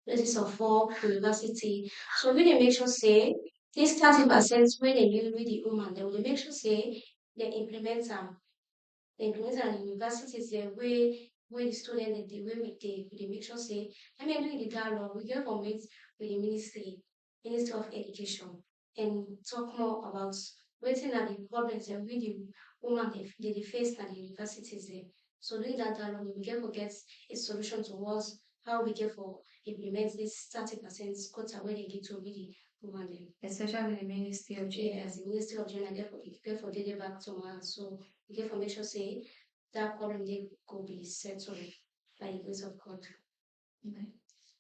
places of work, university. So we dey make sure say this 30% where they use with the woman, they will make sure say they implement them the implement am universities dem wey the student dem wey we dey make sure say I mean during the dialogue we get for meet with the ministry of education and talk more about wetin are the problems dem wey the woman dey face at the universities dem. So during that dialogue we get for get a solution towards how we get for implement this 30% quota wey dey give to the woman dem. Especially the Ministry of Gender. Yes, the Ministry of Gender get for dey dey back to man. So we get for make sure say that problem dey go be settled by the grace of God. Okay.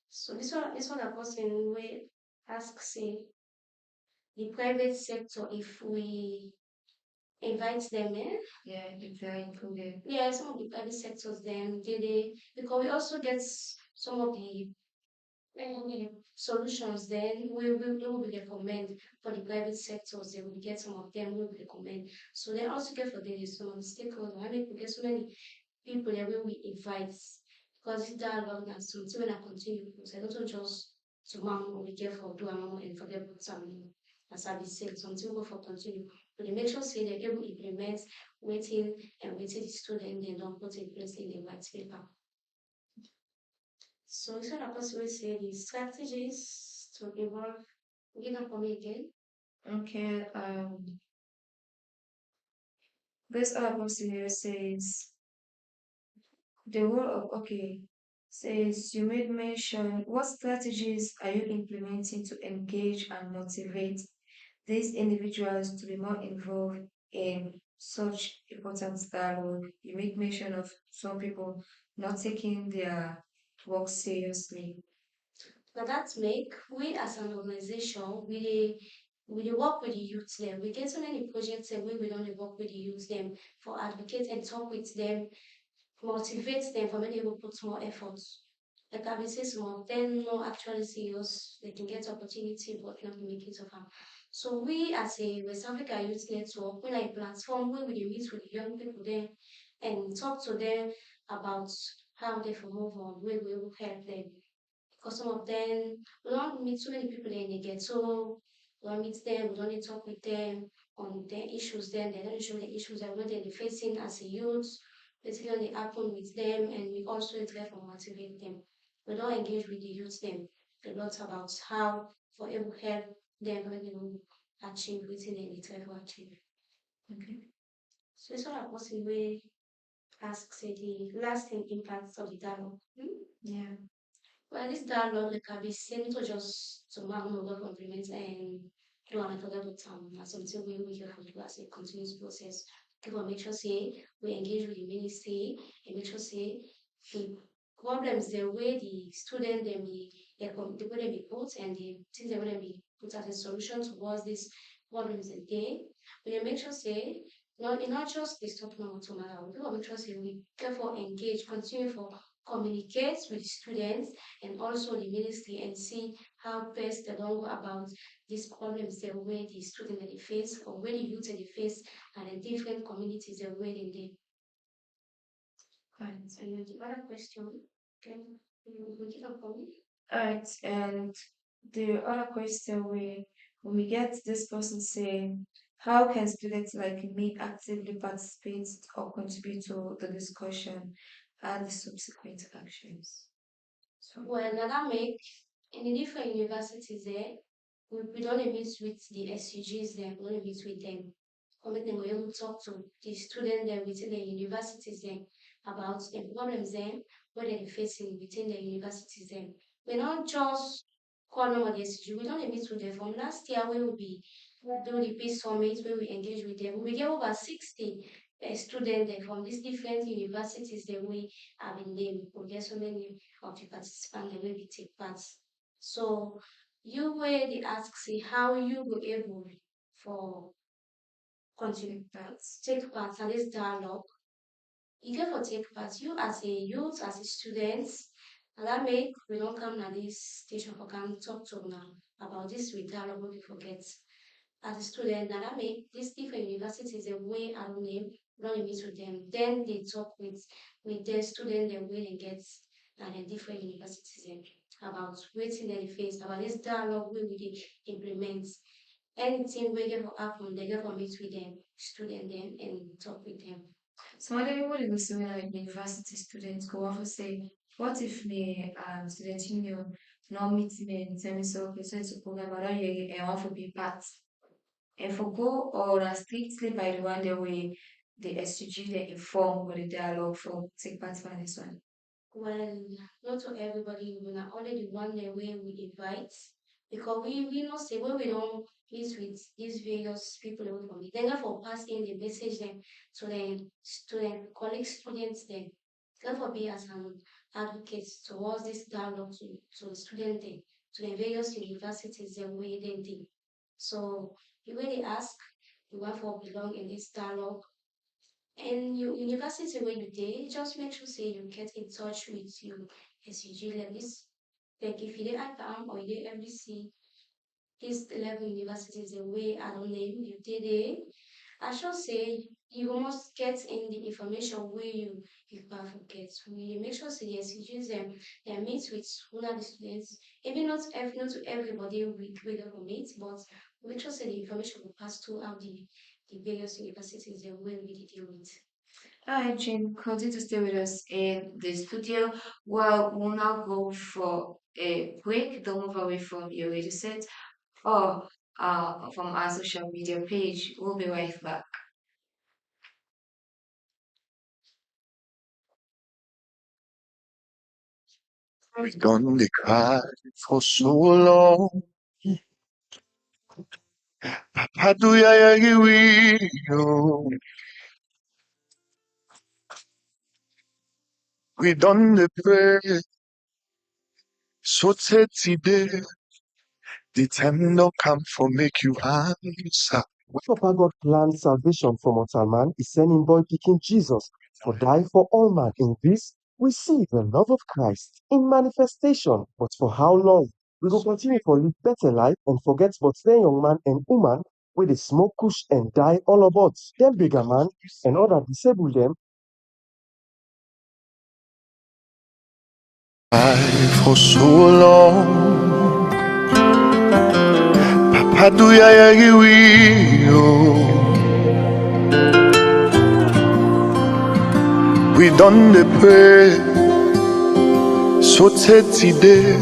So this one na person wey ask say the private sector if we invite them Yeah, if they are included. yeah, some of the private sectors then they because we also get some of the solutions then we will recommend for the private sectors they will get some of them we will recommend. So they also get for the some of the stakeholders. I mean we get so many people that we invite because this dialogue na something when I continue because I don't just to man we get for do and forget about some as I be said something we for continue. But they make sure say they able to implement waiting and waiting the student they don't put in place in the white paper. So it's what I possibly say the strategies to involve you can for me again. Okay, this other person here says the role of okay says you made mention what strategies are you implementing to engage and motivate these individuals to be more involved in such important dialogue. You make mention of some people not taking their work seriously. Now that make we as an organization we we dey work with the youth dem. We get so many projects dem wey we don dey work with the youth dem for advocate and talk with dem, motivate dem for make dem go put more effort. Like I been say some of them no actually serious, they can get opportunity but not make it of am. So we as a West Africa Youth Network, we like platform where we dey meet with the young people dem and talk to them about how they for move on, where we will help them. Because some of them, we don't meet so many people then they get so we don't meet them, we don't need to talk with them on their issues then they don't show the issues that what they're facing as a youth, basically they happen with them and we also try to motivate them. We don't engage with the youth them a lot about how for able help them when they will achieve within they try to achieve. Okay. So it's all about the way ask say the lasting impacts of the dialogue. Yeah. Well, this dialogue can be seen to just to mark over compliments and do an another time as something we have to do as a continuous process. Okay, but make sure say we engage with the ministry and make sure say the problems the way the student them the way they be put and the things they will be put as a solution towards these problems a day. We make sure say not just the stop now to matter. We will make sure say we therefore engage, continue for communicate with students and also the ministry and see how best they don't go about these problems the way the students that they face or where the youth that they face and the different communities the way they live. Right. And the other question, can you repeat it for me? Alright, and the other question when we get this person saying, how can students like me actively participate or contribute to the discussion and the subsequent actions? So Well, now that make in the different universities there, we don't meet with the SUGs there, we don't meet with them. Or make them go able to talk to the students there within the universities there about the problems there, what they're facing within the universities there. We not just call them on the SUG, we don't meet with them. From last year when we do the peace summit, when we engage with them, we get over 60 students there from these different universities that we have in them. We get so many of the participants that we take part. So you were the ask say how you were able for continue take part in this dialogue. You get for take part, you as a youth, as a student, and that make we don't come at this station for come talk to now about this with dialogue we forget. As a student, and that make these different universities a way around them, don't meet with them. Then they talk with the student the way they get and the different universities about waiting they face, about this dialogue we will implement. Anything we get for happen, they get for meet with them, student them and talk with them. some other people they go say like university students go off and say, what if me student union not meet me and tell me so okay, so it's a program I don't hear and want to be part. And for go or strictly by the one that way the SUG they inform with the dialogue for take part for this one. Well, not to everybody, we not only the one that way we invite, because we know say when we don't meet with these various people away from it, then for passing the message them to the student, colleague students then, therefore be as an advocate towards this dialogue to the student then, to the various universities then way they did. So the way they ask, you want for belong in this dialogue and your university where you did, just make sure say you get in touch with your SUG levels. Like if you did IPAM or you did MDC, this level universities the way I don't name you did it. I should say you must get in the information where you can forget. We make sure say the SUGs they meet with one of the students. Maybe not to everybody we don't meet, but make sure say the information will pass throughout the various universities that we really deal with. Hi, Jane. Continue to stay with us in the studio. Well, we'll now go for a break. Don't move away from your radio set or from our social media page. We'll be right back. We done the cry for so long. How do we done the pray so today. The time don't come for make you answer. When Papa God planned salvation for mortal man, he sent him boy picking Jesus for die for all man. In this, we see the love of Christ in manifestation. But for how long? We go continue for live better life and forget but then young man and woman where they smoke kush and die all about. Them bigger man and other disable them. For so long, Papa do ya we done the pray, so today,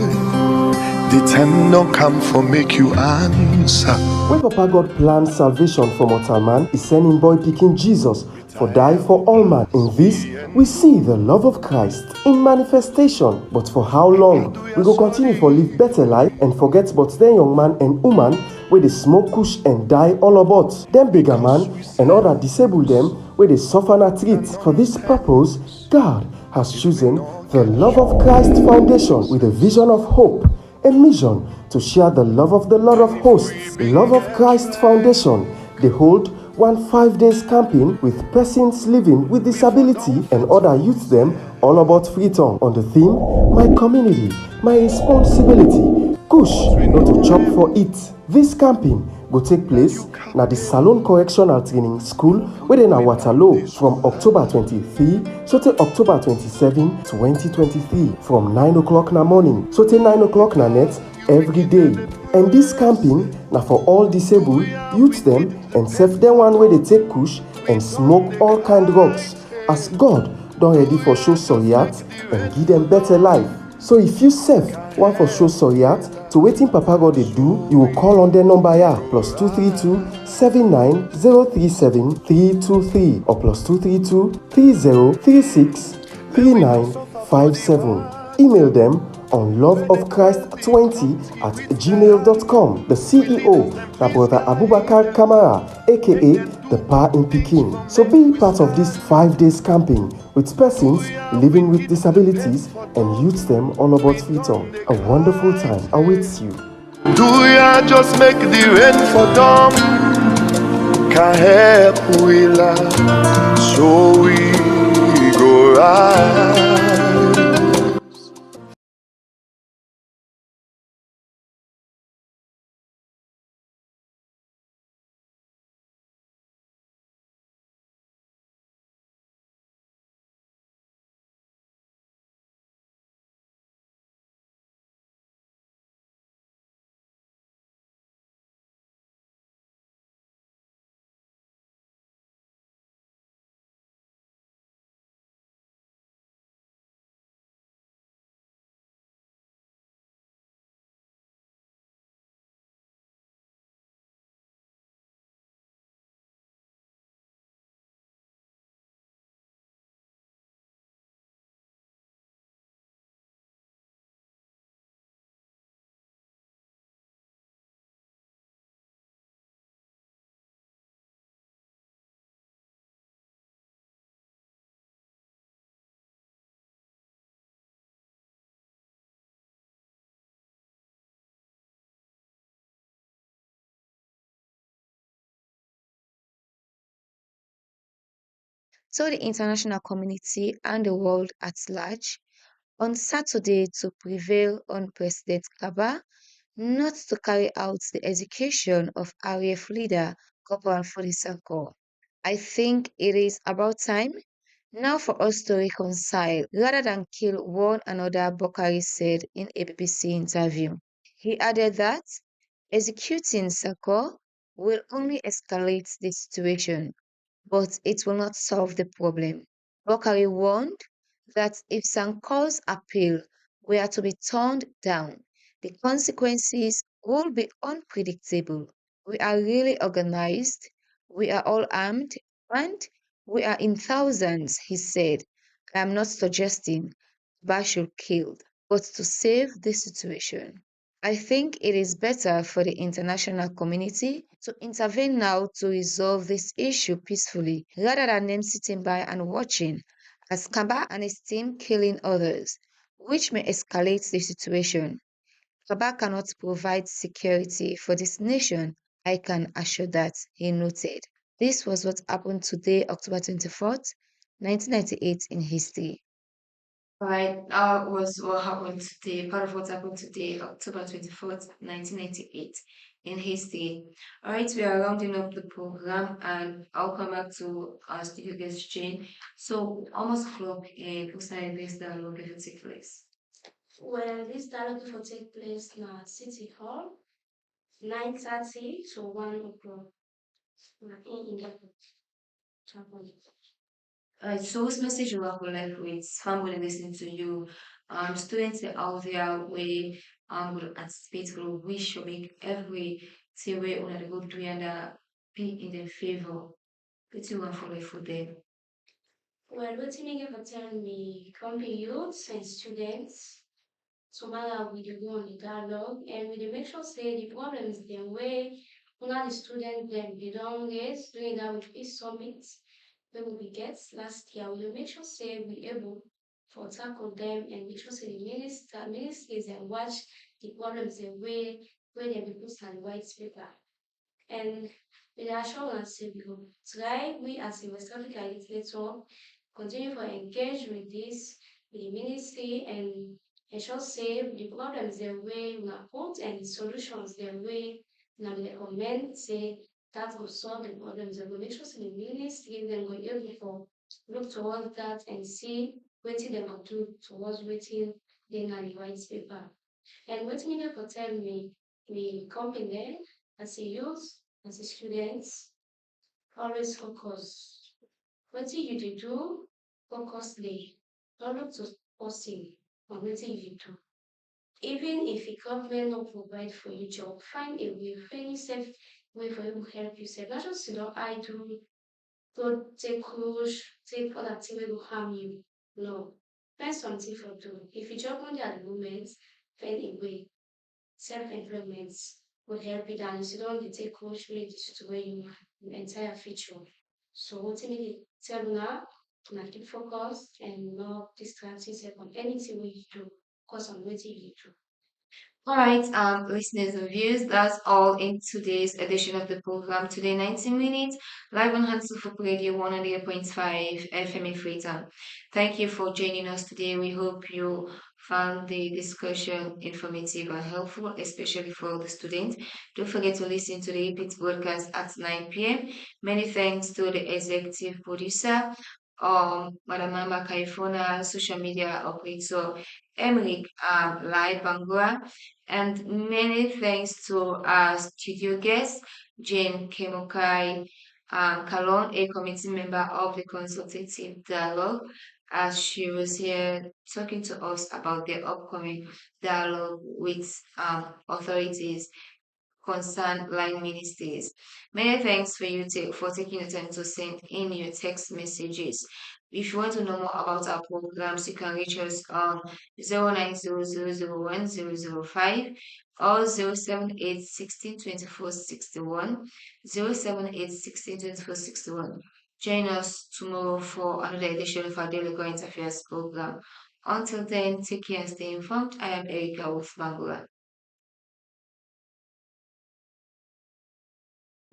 the time don't come for make you answer. When Papa God planned salvation for mortal man, he sent him boy picking Jesus for die for all man. In this, we see the love of Christ in manifestation. But for how long? We go continue for live better life and forget but then young man and woman where they smoke kush and die all about. Them bigger man and other disable them where they suffer and treat. For this purpose, God has chosen the Love of Christ Foundation with a vision of hope, a mission to share the love of the Lord of hosts. Love of Christ Foundation. They hold 5 days camping with persons living with disability and other youth them all about freedom on the theme My Community, My Responsibility. Kush, not to chop for it. This camping will take place na the Salon Correctional Training School within Waterloo from October 23 so till October 27, 2023 from 9 o'clock na morning so till 9 o'clock na net every day. And this camping na for all disabled, youth them and self them one way they take kush and smoke all kind drugs as God don ready for show soriat and give them better life. So if you self want for show soriat to waiting Papa God they do, you will call on their number here +232 79037 323 or +232 3036 3957. Email them on loveofchrist20@gmail.com. The CEO, na Brother Abubakar Kamara, aka the Pa in Peking. So be part of this 5 days camping with persons living with disabilities and youth them all about freedom. A wonderful time awaits you. Do ya just make the rain for them? Can help we love, so we go right. So the international community and the world at large on Saturday to prevail on President Kaba not to carry out the execution of RAF leader Corporal Fodisako. I think it is about time now for us to reconcile rather than kill one another, Bokari said in a BBC interview. He added that executing Sako will only escalate the situation, but it will not solve the problem. Bokari warned that if Sankor's appeal were to be turned down, the consequences will be unpredictable. We are really organized, we are all armed, and we are in thousands, he said. I am not suggesting Bashir killed, but to save the situation. I think it is better for the international community to intervene now to resolve this issue peacefully rather than them sitting by and watching as Kaba and his team killing others, which may escalate the situation. Baba cannot provide security for this nation. I can assure that, he noted. This was what happened today, October 24th, 1998 in history. Right, that was what happened today, part of what happened today, October 24th, 1998 in history. All right, we are rounding up the program and I'll come back to our studio guest Jane. So almost clock and what's the next dialogue if it take place? Well, this dialogue will take place in our City Hall, 9:30 to 1 o'clock. In the chapel. So whose message you have left with family listening to you? Students out there we will anticipate will wish or make every say way on the good way and be in their favor. What you want for them? Well, what you for telling me, company youths and students, so matter we dey go on the dialogue and we dey make sure say the problems dem wey una the students dem dey don raise during that with peace summit wey we get last year, we dey make sure say we able for tackle them and make sure say the ministries dem watch the problems dem wey dem dey put on the white paper. And with the assurance say we go try, we as a West Africa Youth Network, continue to engage with this, with the ministry and ensure say the problems the way we put and the solutions the way we recommend say that will solve the problems. And we make sure say the ministry then go able to look towards that and see what they will do towards waiting in the white paper. And what me for tell me, we company as a youth, as a students, always focus. What you do, focusly. Don't look to posting on what you do. Even if the government not provide for you job, find a way, find yourself way for you to help yourself. Not just I do, don't take courage, take other thing will harm you. No. Find something for do. If you job only at the moment, find a way. Self-employment will help you down. So don't take coach really to where you your entire future. So what you need to tell now, keep focused and not distract yourself on anything we do, because on what you do. All right, listeners and viewers, that's all in today's edition of the program. Today, 90 minutes, live on HandsofHope Radio 100.5 FM in Freetown. Thank you for joining us today. We hope you found the discussion informative and helpful, especially for the students. Don't forget to listen to the repeat broadcast at 9 p.m. Many thanks to the executive producer, Madam Mama Kaifona, social media operator, Emily Lai Bangura, and many thanks to our studio guest, Jane Kemokai Kalon, a committee member of the Consultative Dialogue, as she was here talking to us about the upcoming dialogue with authorities concerned line ministries. Many thanks for for taking the time to send in your text messages. If you want to know more about our programs, you can reach us on 09000010005 or 078162461. Join us tomorrow for another edition of our Daily Current Affairs program. Until then, take care and stay informed. I am Erika Wolf Bangura.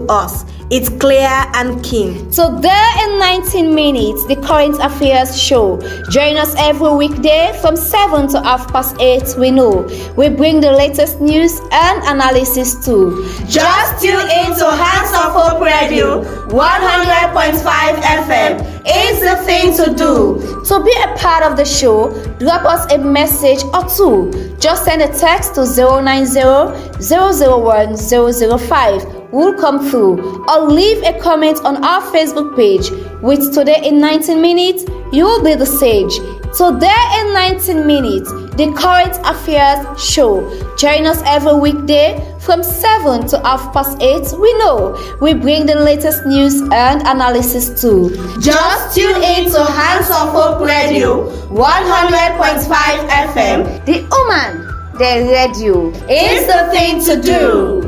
Us. It's clear and keen. So there in 19 minutes, the Current Affairs show. Join us every weekday from 7 to 8:30. We know we bring the latest news and analysis too. Just tune in to Hands of Hope Radio 100.5 FM. It's the thing to do. To be a part of the show, drop us a message or two. Just send a text to 090-001-005. Will come through, or leave a comment on our Facebook page. With Today in 19 minutes, you will be the sage. Today in 19 minutes, the Current Affairs show. Join us every weekday from 7 to 8:30. We know we bring the latest news and analysis too. Just tune in to Hands of Hope Radio 100.5 FM. The woman, the radio. It's the thing to do.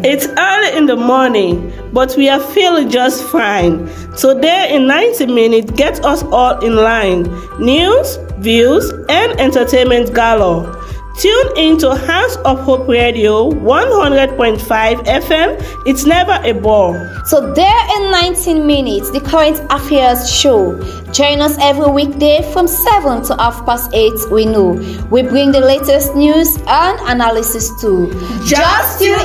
It's early in the morning, but we are feeling just fine. Today in 90 minutes gets us all in line. News, views, and entertainment galore. Tune in to Hands of Hope Radio 100.5 FM. It's never a bore. So there in 19 minutes, the current affairs show. Join us every weekday from 7 to 8:30. We know we bring the latest news and analysis too. Just tune